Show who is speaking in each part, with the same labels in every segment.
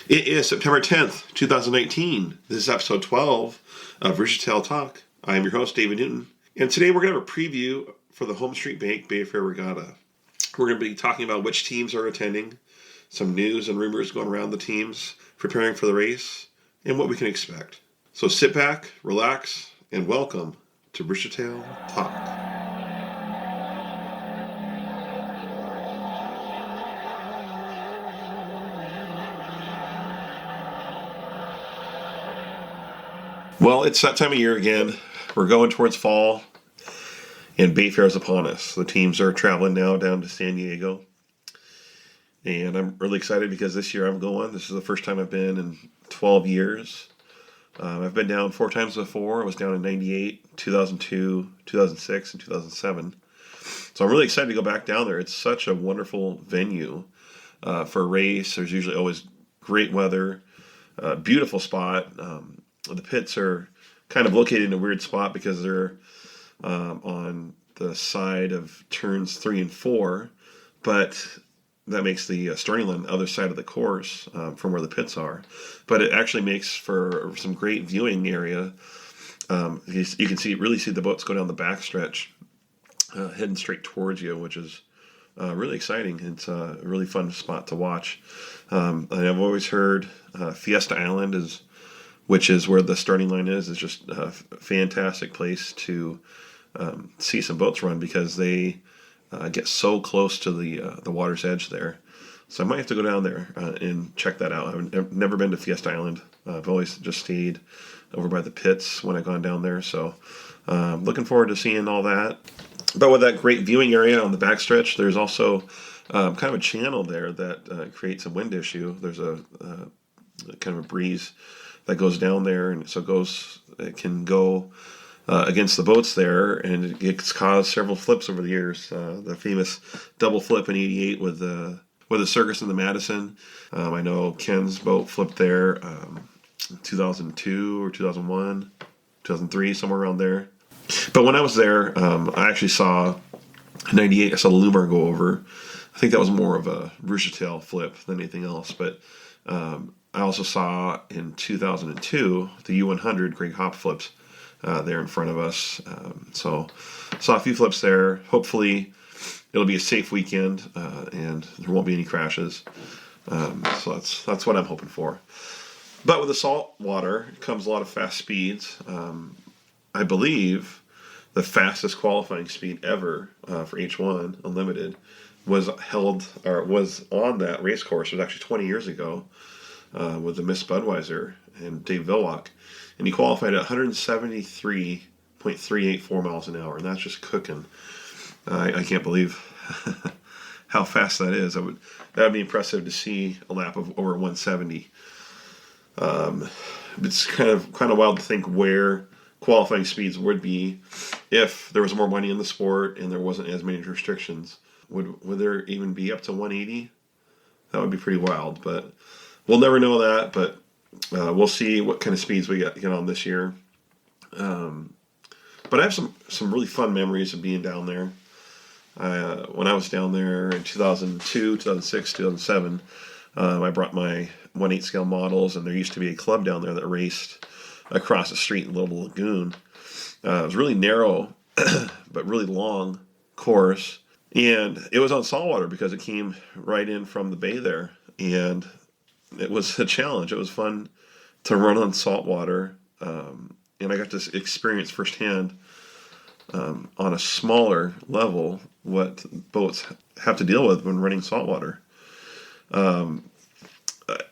Speaker 1: It is September 10th, 2019. This is episode 12 of Roostertail Talk. I am your host, David Newton. And today we're going to have a preview for the Homestreet Bank Bayfair Regatta. We're going to be talking about which teams are attending, some news and rumors going around the teams preparing for the race, and what we can expect. So sit back, relax, and welcome to Roostertail Talk. Well, it's that time of year again. We're going towards fall, and Bayfair is upon us. The teams are traveling now down to San Diego, and I'm really excited because this year I'm going. This is the first time I've been in 12 years. I've been down 4 times before. I was down in 98, 2002, 2006, and 2007. So I'm really excited to go back down there. It's such a wonderful venue for a race. There's usually always great weather, beautiful spot. The pits are kind of located in a weird spot because they're on the side of turns 3 and 4, but that makes the starting line the other side of the course from where the pits are. But it actually makes for some great viewing area. You can really see the boats go down the backstretch, heading straight towards you, which is really exciting. It's a really fun spot to watch. And I've always heard Fiesta Island which is where the starting line is just a fantastic place to see some boats run because they get so close to the water's edge there. So I might have to go down there and check that out. I've never been to Fiesta Island. I've always just stayed over by the pits when I've gone down there. So looking forward to seeing all that. But with that great viewing area on the backstretch, there's also kind of a channel there that creates a wind issue. There's a kind of a breeze that goes down there, and so it can go against the boats there, and it's caused several flips over the years. The famous double flip in '88 with the Circus and the Madison. I know Ken's boat flipped there in 2002 or 2001, 2003, somewhere around there. But when I was there, I actually saw in '98. I saw the Lumar go over. I think that was more of a Roostertail flip than anything else, but I also saw in 2002 the U100 Greg Hop flips there in front of us. So saw a few flips there. Hopefully it'll be a safe weekend and there won't be any crashes. So that's what I'm hoping for. But with the salt water comes a lot of fast speeds. I believe the fastest qualifying speed ever for H1 Unlimited was on that race course. It was actually 20 years ago. With the Miss Budweiser and Dave Villock, and he qualified at 173.384 miles an hour, and that's just cooking. I can't believe how fast that is. That would be impressive to see a lap of over 170. It's kind of wild to think where qualifying speeds would be if there was more money in the sport and there wasn't as many restrictions. Would there even be up to 180? That would be pretty wild, but we'll never know that, but we'll see what kind of speeds we get on this year. But I have some really fun memories of being down there. When I was down there in 2002, 2006, 2007, I brought my 1/8 scale models, and there used to be a club down there that raced across the street in Little Lagoon. It was really narrow, but really long course, and it was on saltwater because it came right in from the bay there, and it was a challenge. It was fun to run on saltwater, and I got to experience firsthand on a smaller level what boats have to deal with when running saltwater.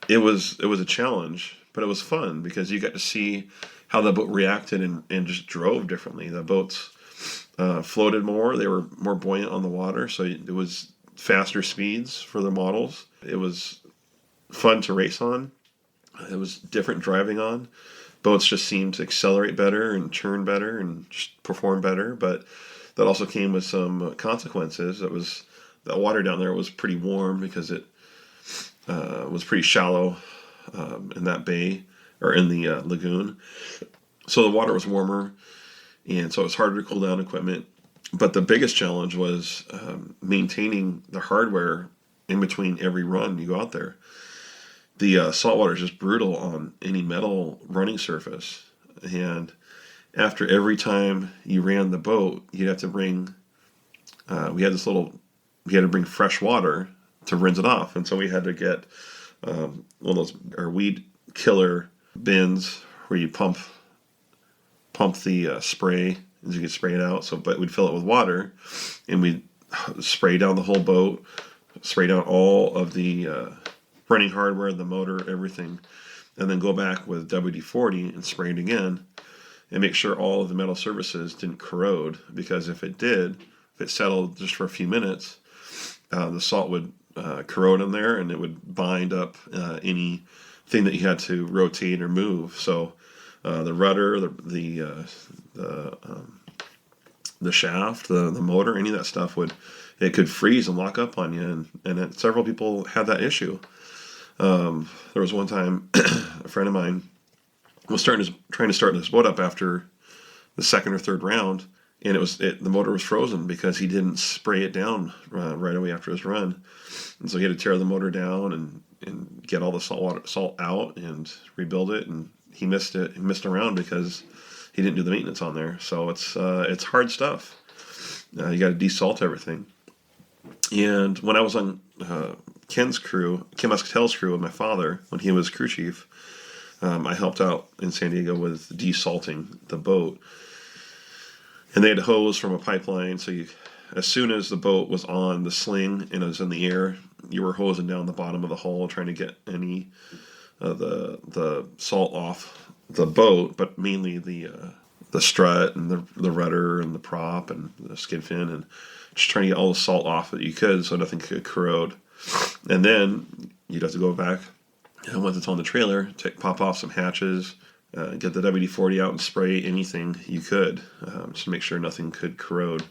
Speaker 1: It was a challenge, but it was fun because you got to see how the boat reacted and just drove differently. The boats floated more; they were more buoyant on the water, so it was faster speeds for the models. It was fun to race on. It was different driving on. Boats just seemed to accelerate better and turn better and just perform better, but that also came with some consequences. The water down there was pretty warm because it was pretty shallow in that bay or in the lagoon. So the water was warmer, and so it was harder to cool down equipment. But the biggest challenge was maintaining the hardware in between every run you go out there. the saltwater is just brutal on any metal running surface. And after every time you ran the boat, you'd have to bring, we had to bring fresh water to rinse it off. And so we had to get one of those, our weed killer bins where you pump the spray, and you can spray it out. But we'd fill it with water, and we'd spray down the whole boat, spray down all of the running hardware, the motor, everything, and then go back with WD-40 and spray it again, and make sure all of the metal surfaces didn't corrode, because if it did, if it settled just for a few minutes, the salt would corrode in there, and it would bind up anything that you had to rotate or move. So the rudder, the shaft, the motor, any of that stuff it could freeze and lock up on you, and several people had that issue. There was one time a friend of mine was trying to start this boat up after the second or third round, and the motor was frozen because he didn't spray it down right away after his run, and so he had to tear the motor down and get all the salt out and rebuild it, and he missed it. He missed a round because he didn't do the maintenance on there. So it's hard stuff. You got to desalt everything. And when I was on Ken Muscatel's crew with my father, when he was crew chief, I helped out in San Diego with desalting the boat. And they had a hose from a pipeline, so as soon as the boat was on the sling and it was in the air, you were hosing down the bottom of the hull trying to get any of the salt off the boat, but mainly the strut and the rudder and the prop and the skid fin, and just trying to get all the salt off that you could so nothing could corrode. And then you'd have to go back, and once it's on the trailer, pop off some hatches, get the WD-40 out and spray anything you could, just to make sure nothing could corrode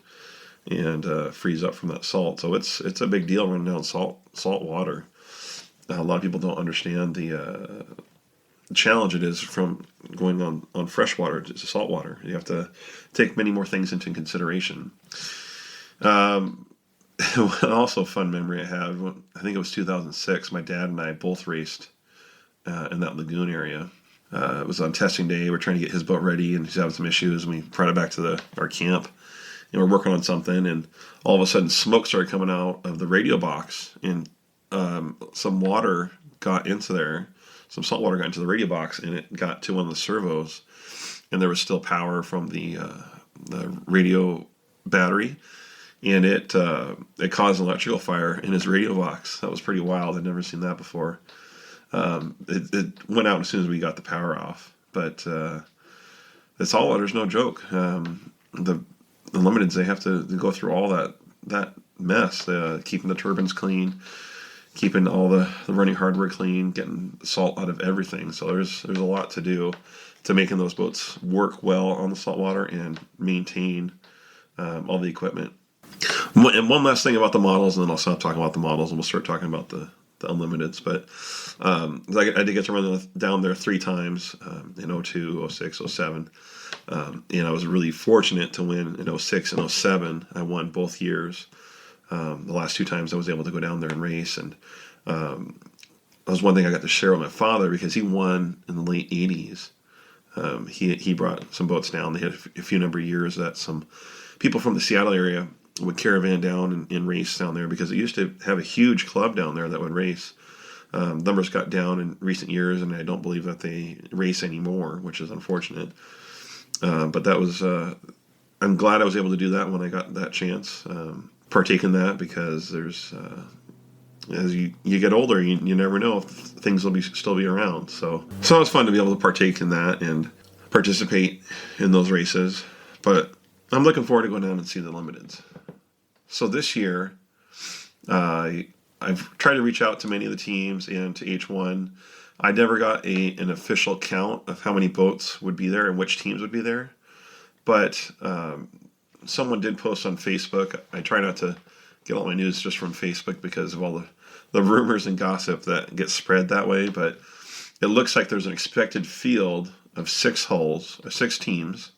Speaker 1: and freeze up from that salt. So it's a big deal running down salt water. A lot of people don't understand the challenge it is from going on fresh water to salt water. You have to take many more things into consideration. Also, a fun memory I have, I think it was 2006, my dad and I both raced in that lagoon area. It was on testing day. We're trying to get his boat ready, and he's having some issues, and we brought it back to our camp, and we're working on something, and all of a sudden smoke started coming out of the radio box, and some water got into there. Some salt water got into the radio box, and it got to one of the servos, and there was still power from the radio battery, and it caused an electrical fire in his radio box. That was pretty wild. I'd never seen that before. It went out as soon as we got the power off, but the salt water's no joke. The limiteds, they have to go through all that mess, keeping the turbines clean, keeping all the running hardware clean, getting salt out of everything. So there's a lot to do to making those boats work well on the saltwater and maintain all the equipment. And one last thing about the models, and then I'll stop talking about the models, and we'll start talking about the unlimiteds. But I did get to run down there 3 times in 02, 06, 07. And I was really fortunate to win in 06 and 07. I won both years. The last 2 times I was able to go down there and race, and that was one thing I got to share with my father, because he won in the late 80s. He brought some boats down. They had a few number of years that some people from the Seattle area would caravan down and race down there, because it used to have a huge club down there that would race. Numbers got down in recent years, and I don't believe that they race anymore, which is unfortunate. But that was, I'm glad I was able to do that when I got that chance. Partake in that, because there's as you get older, you never know if things will still be around. So it was fun to be able to partake in that and participate in those races. But I'm looking forward to going down and see the limiteds. So this year, I've tried to reach out to many of the teams and to H1. I never got an official count of how many boats would be there and which teams would be there. But someone did post on Facebook. I try not to get all my news just from Facebook because of all the rumors and gossip that gets spread that way. But it looks like there's an expected field of 6 teams,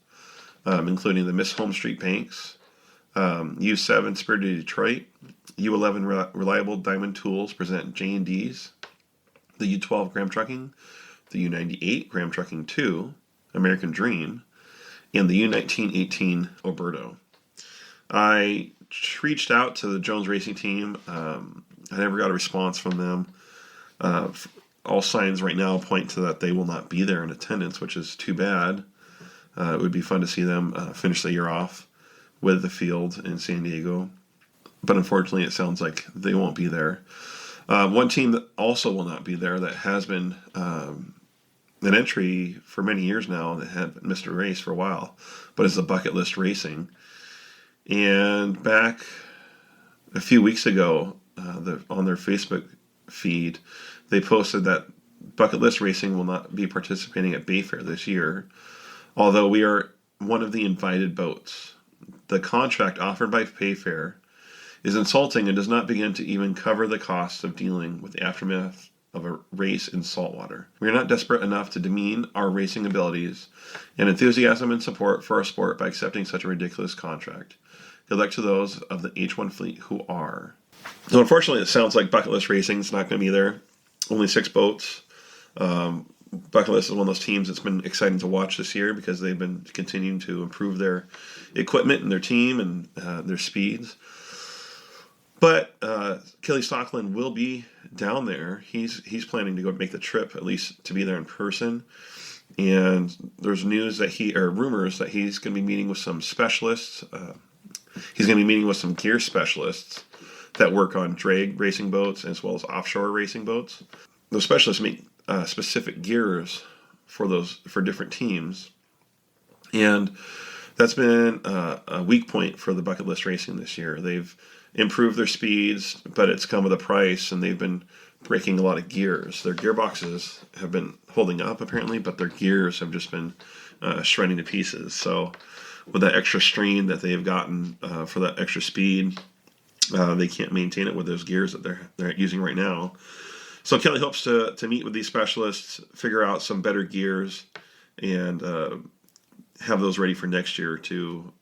Speaker 1: including the Miss Homestreet Banks, U7 Spirited Detroit, U11 Reliable Diamond Tools present J&Ds, the U12 Graham Trucking, the U98 Graham Trucking 2, American Dream, and the U1918 Oberto. I reached out to the Jones Racing team. I never got a response from them. All signs right now point to that they will not be there in attendance, which is too bad. It would be fun to see them finish the year off with the field in San Diego. But unfortunately, it sounds like they won't be there. One team that also will not be there that has been an entry for many years now that had missed a race for a while, but is the Bucket List Racing. And back a few weeks ago, on their Facebook feed, they posted that Bucket List Racing will not be participating at Bayfair this year, although we are one of the invited boats. The contract offered by Bayfair is insulting and does not begin to even cover the costs of dealing with the aftermath of a race in saltwater. We are not desperate enough to demean our racing abilities and enthusiasm and support for our sport by accepting such a ridiculous contract. Good luck to those of the H1 fleet who are. So unfortunately, it sounds like Bucket List Racing is not going to be there. Only 6 boats. Bucket List is one of those teams that's been exciting to watch this year because they've been continuing to improve their equipment and their team and their speeds. But Kelly Stockland will be down there. He's planning to go make the trip, at least to be there in person. And there's rumors that he's going to be meeting with some specialists. He's going to be meeting with some gear specialists that work on drag racing boats as well as offshore racing boats. Those specialists make specific gears for different teams. And that's been a weak point for the Bucket List Racing this year. They've improved their speeds, but it's come with a price, and they've been breaking a lot of gears. Their gearboxes have been holding up, apparently, but their gears have just been shredding to pieces. So with that extra strain that they've gotten for that extra speed, they can't maintain it with those gears that they're using right now. So Kelly hopes to meet with these specialists, figure out some better gears, and have those ready for next year to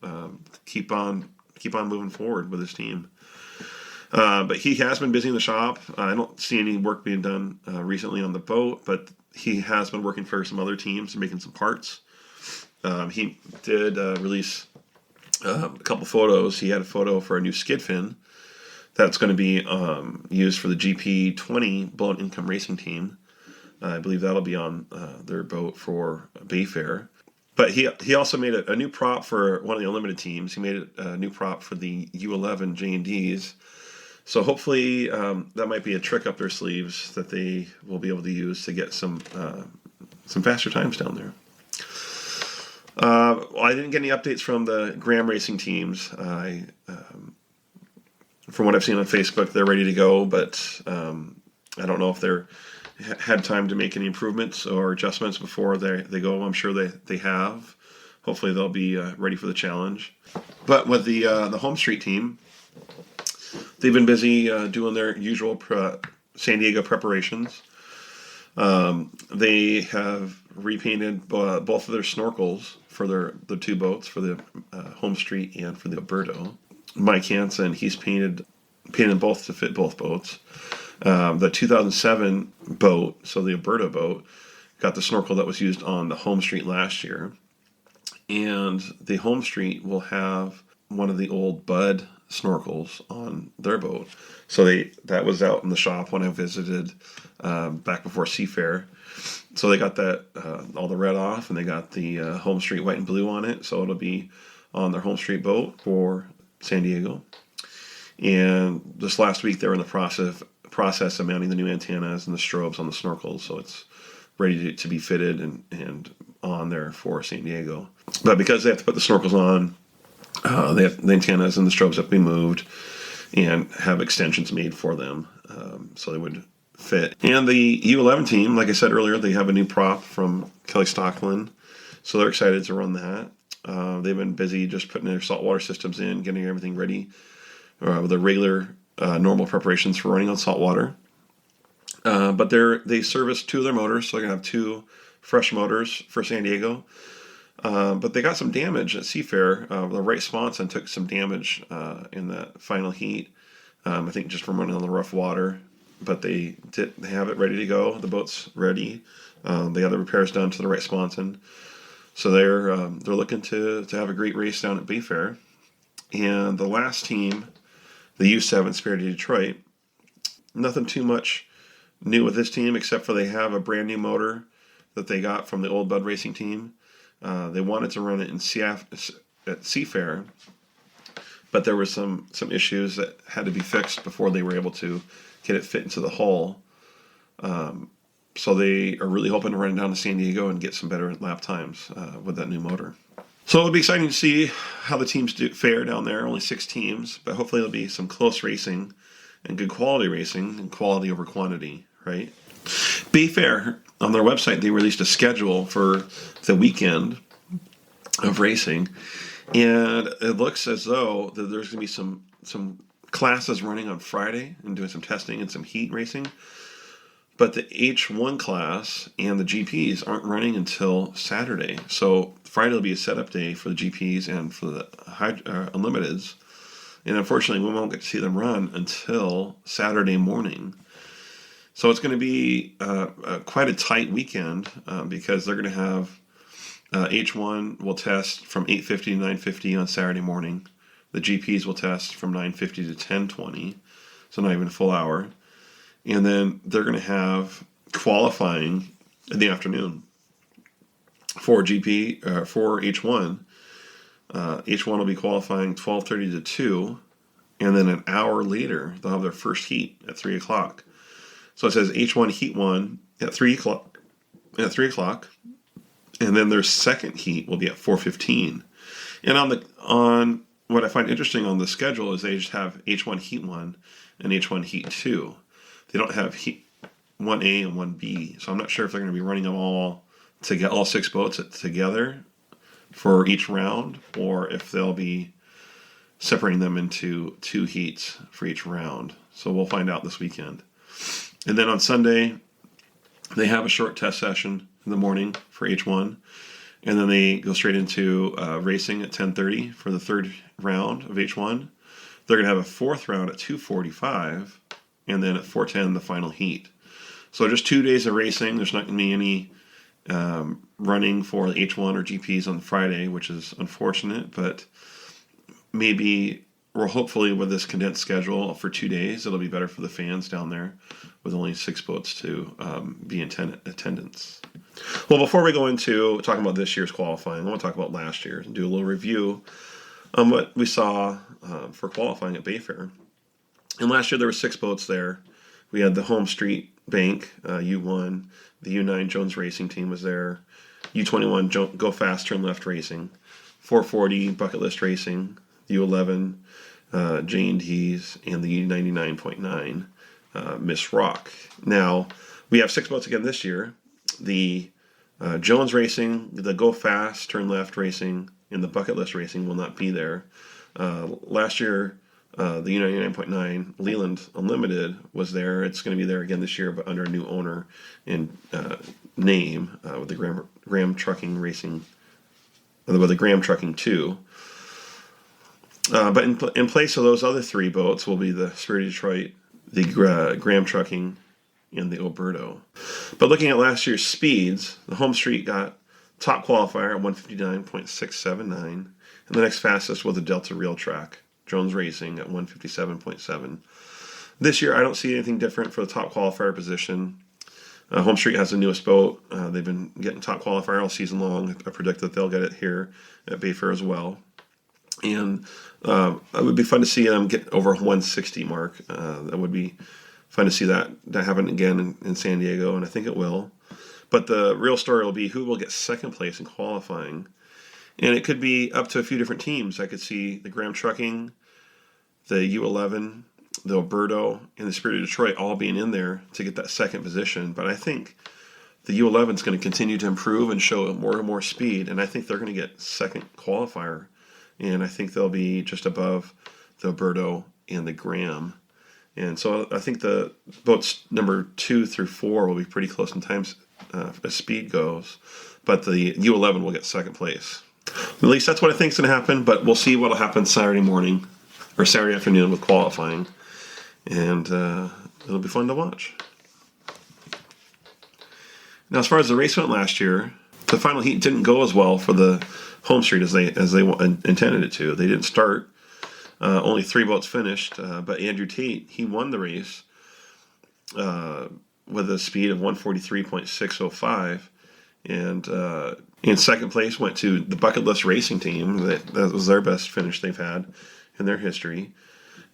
Speaker 1: keep on moving forward with his team. But he has been busy in the shop. I don't see any work being done recently on the boat, but he has been working for some other teams and making some parts. He did release a couple photos. He had a photo for a new skid fin that's going to be used for the GP20 Blown Income Racing team. I believe that'll be on their boat for Bayfair. But he also made a new prop for one of the Unlimited teams. He made a new prop for the U11 J&Ds. So hopefully that might be a trick up their sleeves that they will be able to use to get some faster times down there. I didn't get any updates from the Graham Racing teams. From what I've seen on Facebook, they're ready to go, but I don't know if they're had time to make any improvements or adjustments before they go. I'm sure they have. Hopefully they'll be ready for the challenge. But with the Homestreet team, they've been busy doing their usual San Diego preparations. They have repainted both of their snorkels for the 2 boats, for the Homestreet and for the Oberto. Mike Hansen, he's painted both to fit both boats. The 2007 boat, so the Oberto boat, got the snorkel that was used on the Homestreet last year. And the Homestreet will have one of the old Bud snorkels on their boat. So that was out in the shop when I visited back before Seafair. So they got that all the red off, and they got the Homestreet white and blue on it. So it'll be on their Homestreet boat for San Diego. And just last week they were in the process of mounting the new antennas and the strobes on the snorkels, so it's ready to be fitted and on there for San Diego. But because they have to put the snorkels on, the antennas and the strobes have to be moved and have extensions made for them, so they would fit. And the U11 team, like I said earlier, they have a new prop from Kelly Stockland, so they're excited to run that. They've been busy just putting their saltwater systems in, getting everything ready with the regular normal preparations for running on saltwater. But they service 2 of their motors, so they're going to have 2 fresh motors for San Diego. But they got some damage at Seafair. The right sponson took some damage in that final heat. I think just from running on the rough water. but they have it ready to go. The boat's ready. They got the repairs done to the right sponson. So they're looking to have a great race down at Bayfair. And the last team, the U7 Spirited Detroit, nothing too much new with this team except for they have a brand new motor that they got from the old Bud Racing team. They wanted to run it at Seafair, but there were some issues that had to be fixed before they were able to get it fit into the hull. So they are really hoping to run it down to San Diego and get some better lap times with that new motor. So it'll be exciting to see how the teams fare down there. Only 6 teams, but hopefully it'll be some close racing and good quality racing and quality over quantity, right? Bayfair, on their website, they released a schedule for the weekend of racing, and it looks as though that there's going to be some classes running on Friday and doing some testing and some heat racing. But the H1 class and the GPs aren't running until Saturday. So Friday will be a setup day for the GPs and for the Unlimiteds. And unfortunately, we won't get to see them run until Saturday morning. So it's going to be quite a tight weekend because they're going to have H1 will test from 8:50 to 9:50 on Saturday morning. The GPs will test from 9:50 to 10:20, so not even a full hour. And then they're going to have qualifying in the afternoon for for H1. H1 will be qualifying 12:30 to 2, and then an hour later they'll have their first heat at 3 o'clock. So it says H1 Heat 1 at 3 o'clock. And then their second heat will be at 4:15. And on what I find interesting on the schedule is they just have H1 Heat 1 and H1 Heat 2. They don't have Heat 1A and 1B. So I'm not sure if they're going to be running them all 6 boats together for each round, or if they'll be separating them into 2 heats for each round. So we'll find out this weekend. And then on Sunday, they have a short test session in the morning for H1, and then they go straight into racing at 10:30 for the third round of H1. They're going to have a fourth round at 2:45, and then at 4:10 the final heat. So just 2 days of racing. There's not going to be any running for H1 or GPs on Friday, which is unfortunate, but maybe, or hopefully with this condensed schedule for 2 days, it'll be better for the fans down there with only 6 boats to be in attendance. Well, before we go into talking about this year's qualifying, I want to talk about last year's and do a little review on what we saw for qualifying at Bayfair. And last year there were 6 boats there. We had the Homestreet Bank U1, the U9 Jones Racing Team was there, U21 Go Fast Turn Left Racing, 440 Bucket List Racing, the U11 J&D's, and the U99.9 Miss Rock. Now, we have 6 boats again this year. The Jones Racing, the Go Fast Turn Left Racing, and the Bucket List Racing will not be there. Last year, the U99.9 Leland Unlimited was there. It's going to be there again this year, but under a new owner and name with the Graham Trucking Racing, with the Graham Trucking 2. But in place of those other 3 boats will be the Spirited Detroit, the Graham Trucking, and the Oberto. But looking at last year's speeds, the Homestreet got top qualifier at 159.679, and the next fastest was the Delta Real Track, Jones Racing, at 157.7. This year, I don't see anything different for the top qualifier position. Homestreet has the newest boat. They've been getting top qualifier all season long. I predict that they'll get it here at Bayfair as well. And it would be fun to see them get over 160 mark. That would be fun to see that happen again in San Diego, and I think it will. But the real story will be who will get second place in qualifying. And it could be up to a few different teams. I could see the Graham Trucking, the U11, the Oberto, and the Spirit of Detroit all being in there to get that second position. But I think the U11 is going to continue to improve and show more and more speed, and I think they're going to get second qualifier. And I think they'll be just above the Oberto and the Graham. And so I think the boats number 2 through 4 will be pretty close in times as speed goes. But the U11 will get second place. At least that's what I think is going to happen, but we'll see what will happen Saturday morning or Saturday afternoon with qualifying. And it'll be fun to watch. Now, as far as the race went last year, the final heat didn't go as well for the Homestreet as they intended it to. They didn't start. Only 3 boats finished, but Andrew Tate, he won the race with a speed of 143.605, and in second place went to the Bucket List Racing Team. That was their best finish they've had in their history.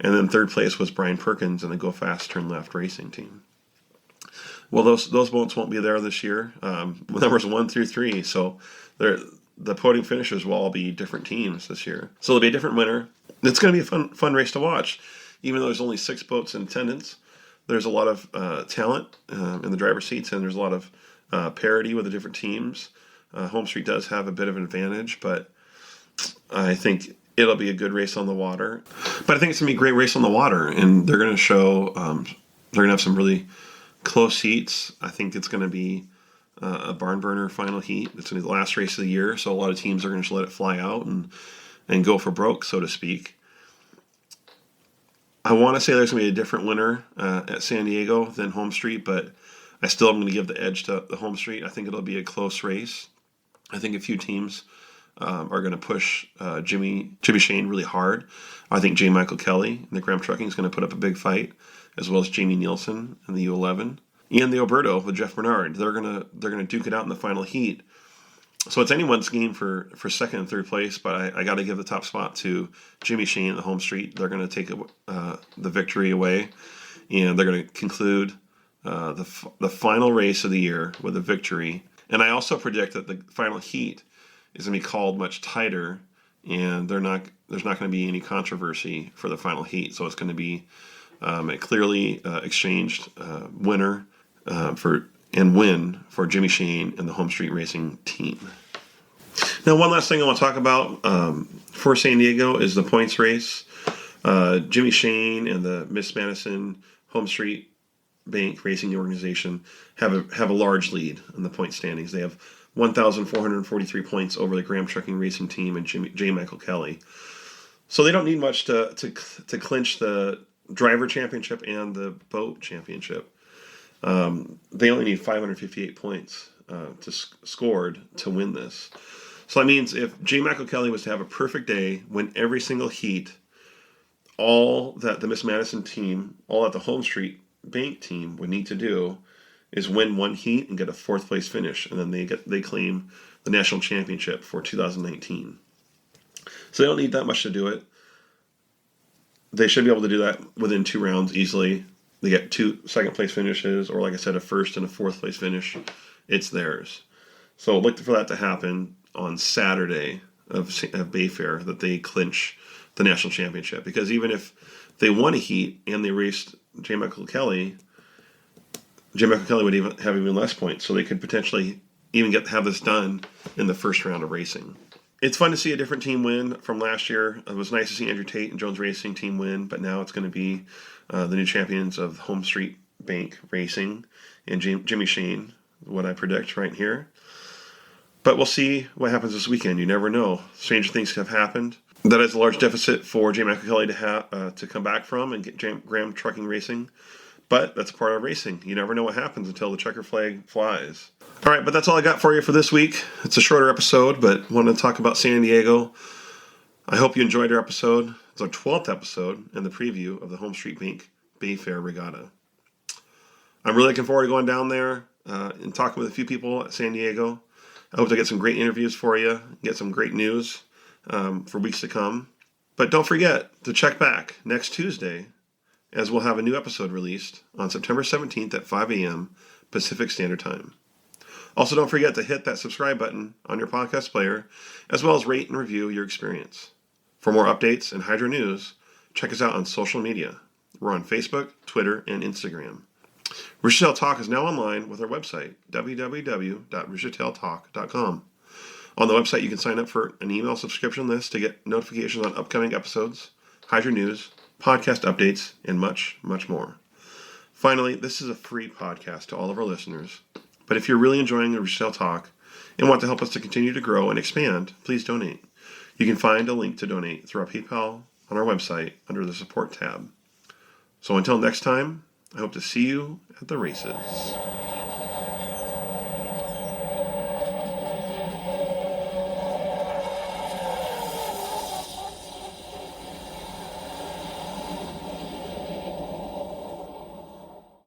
Speaker 1: And then third place was Brian Perkins and the Go Fast Turn Left Racing Team. Well, those boats won't be there this year. Numbers 1 through 3, so the podium finishers will all be different teams this year. So it'll be a different winner. It's going to be a fun race to watch. Even though there's only 6 boats in attendance, there's a lot of talent in the driver's seats, and there's a lot of parity with the different teams. Homestreet does have a bit of an advantage, but I think it'll be a good race on the water. But I think it's going to be a great race on the water, and they're going to show, they're going to have some really close heats. I think it's going to be a barn burner final heat. It's going to be the last race of the year, so a lot of teams are going to let it fly out and go for broke, so to speak. I want to say there's going to be a different winner at San Diego than Homestreet, but I still am going to give the edge to the Homestreet. I think it'll be a close race. I think a few teams are going to push Jimmy Shane really hard. I think J. Michael Kelly in the Graham Trucking is going to put up a big fight, as well as Jamie Nielsen in the U11 and the Oberto with Jeff Bernard. They're gonna duke it out in the final heat. So it's anyone's game for second and third place, but I got to give the top spot to Jimmy Shane at the Homestreet. They're going to take the victory away, and they're going to conclude the final race of the year with a victory. And I also predict that the final heat is going to be called much tighter, and there's not going to be any controversy for the final heat. So it's going to be a clearly exchanged winner and win for Jimmy Shane and the Homestreet Racing team. Now, one last thing I want to talk about for San Diego is the points race. Jimmy Shane and the Miss Madison Homestreet Bank Racing Organization have a large lead in the point standings. They have 1,443 points over the Graham Trucking Racing Team and J. Michael Kelly. So they don't need much to clinch the driver championship and the boat championship. They only need 558 points scored to win this. So that means if J. Michael Kelly was to have a perfect day, win every single heat, all that the Miss Madison team, all that the Homestreet Bank team would need to do is win one heat and get a 4th place finish, and then they claim the national championship for 2019. So they don't need that much to do it. They should be able to do that within 2 rounds easily. They get 2 second place finishes, or like I said, a 1st and a 4th place finish. It's theirs. So look for that to happen on Saturday of Bayfair, that they clinch the national championship. Because even if they won a heat and they raced J. Michael Kelly would even have even less points. So they could potentially even have this done in the first round of racing. It's fun to see a different team win from last year. It was nice to see Andrew Tate and Jones Racing team win, but now it's going to be the new champions of Homestreet Bank Racing and Jimmy Shane, what I predict right here. But we'll see what happens this weekend. You never know. Stranger things have happened. That is a large deficit for J. Michael Kelly to come back from and get Graham Trucking Racing. But that's part of racing. You never know what happens until the checker flag flies. All right, but that's all I got for you for this week. It's a shorter episode, but wanted to talk about San Diego. I hope you enjoyed our episode. It's our 12th episode and the preview of the Homestreet Bank Bayfair Regatta. I'm really looking forward to going down there and talking with a few people at San Diego. I hope to get some great interviews for you, get some great news for weeks to come. But don't forget to check back next Tuesday, as we'll have a new episode released on September 17th at 5 a.m. Pacific Standard Time. Also, don't forget to hit that subscribe button on your podcast player, as well as rate and review your experience. For more updates and Hydro news, check us out on social media. We're on Facebook, Twitter, and Instagram. Roostertail Talk is now online with our website, www.roostertailtalk.com. On the website, you can sign up for an email subscription list to get notifications on upcoming episodes, Hydro news, podcast updates, and much, much more. Finally, this is a free podcast to all of our listeners. But if you're really enjoying the Roostertail Talk and want to help us to continue to grow and expand, please donate. You can find a link to donate through our PayPal on our website under the support tab. So until next time, I hope to see you at the races.